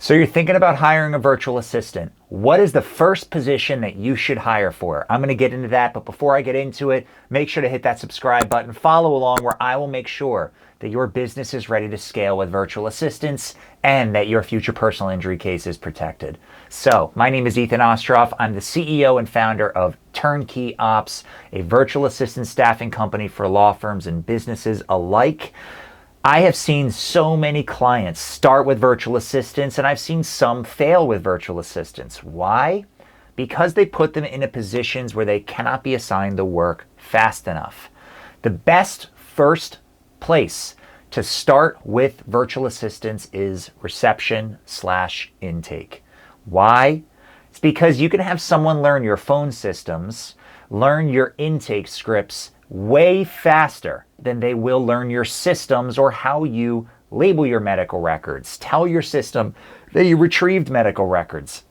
So you're thinking about hiring a virtual assistant. What is the first position that you should hire for? I'm going to get into that, but before I get into it, make sure to hit that subscribe button, follow along where I will make sure that your business is ready to scale with virtual assistants and that your future personal injury case is protected. So my name is Ethen Ostroff. I'm the CEO and founder of Turnkey Ops, a virtual assistant staffing company for law firms and businesses alike. I have seen so many clients start with virtual assistants, and I've seen some fail with virtual assistants. Why? Because they put them in positions where they cannot be assigned the work fast enough. The best first place to start with virtual assistants is reception/intake. Why? It's because you can have someone learn your phone systems, learn your intake scripts way faster than they will learn your systems or how you label your medical records. Tell your system that you retrieved medical records.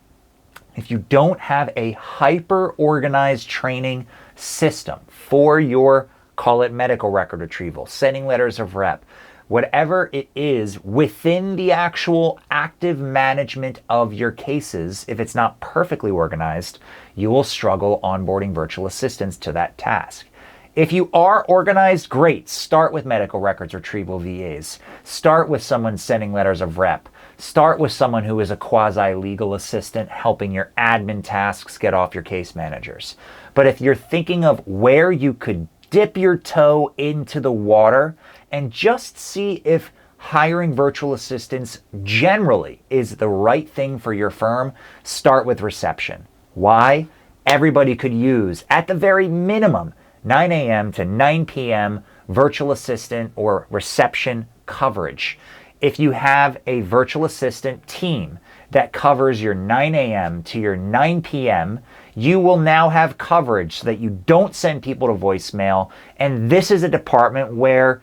If you don't have a hyper-organized training system for your, call it medical record retrieval, sending letters of rep, whatever it is within the actual active management of your cases, if it's not perfectly organized, you will struggle onboarding virtual assistants to that task. If you are organized, great. Start with medical records retrieval VAs. Start with someone sending letters of rep. Start with someone who is a quasi-legal assistant helping your admin tasks get off your case managers. But if you're thinking of where you could dip your toe into the water and just see if hiring virtual assistants generally is the right thing for your firm, start with reception. Why? Everybody could use, at the very minimum, 9 a.m. to 9 p.m. virtual assistant or reception coverage. If you have a virtual assistant team that covers your 9 a.m. to your 9 p.m., you will now have coverage so that you don't send people to voicemail. And this is a department where,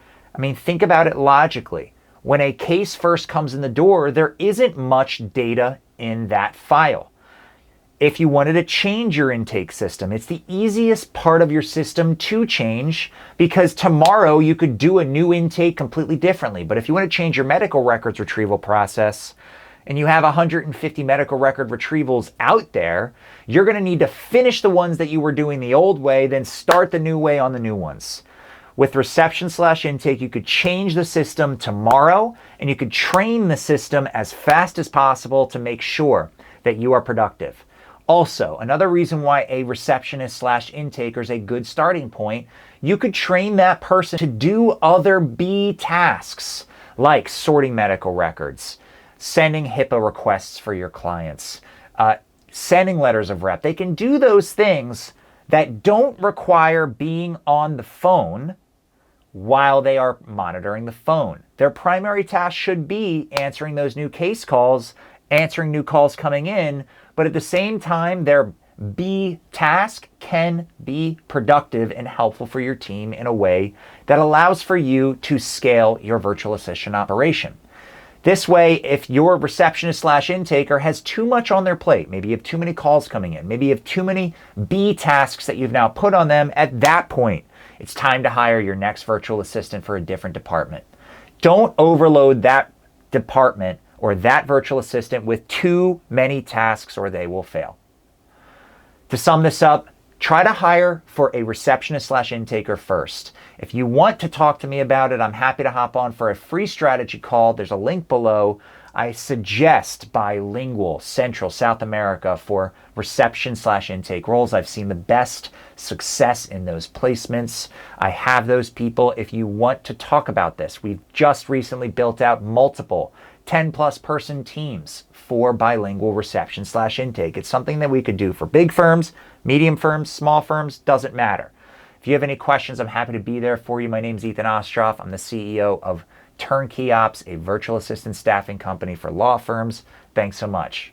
think about it logically. When a case first comes in the door, there isn't much data in that file. If you wanted to change your intake system, it's the easiest part of your system to change because tomorrow you could do a new intake completely differently. But if you want to change your medical records retrieval process and you have 150 medical record retrievals out there, you're going to need to finish the ones that you were doing the old way, then start the new way on the new ones. With reception/intake, you could change the system tomorrow and you could train the system as fast as possible to make sure that you are productive. Also, another reason why a receptionist/intaker is a good starting point, you could train that person to do other B tasks like sorting medical records, sending HIPAA requests for your clients, sending letters of rep. They can do those things that don't require being on the phone while they are monitoring the phone. Their primary task should be answering those new case calls, answering new calls coming in, but at the same time, their B task can be productive and helpful for your team in a way that allows for you to scale your virtual assistant operation. This way, if your receptionist/intaker has too much on their plate, maybe you have too many calls coming in, maybe you have too many B tasks that you've now put on them, at that point, it's time to hire your next virtual assistant for a different department. Don't overload that department or that virtual assistant with too many tasks or they will fail. To sum this up, try to hire for a receptionist/intaker first. If you want to talk to me about it, I'm happy to hop on for a free strategy call. There's a link below. I suggest bilingual Central South America for reception/intake roles. I've seen the best success in those placements. I have those people. If you want to talk about this, we've just recently built out multiple 10-plus person teams for bilingual reception/intake. It's something that we could do for big firms, medium firms, small firms, doesn't matter. If you have any questions, I'm happy to be there for you. My name is Ethen Ostroff. I'm the CEO of Turnkey Ops, a virtual assistant staffing company for law firms. Thanks so much.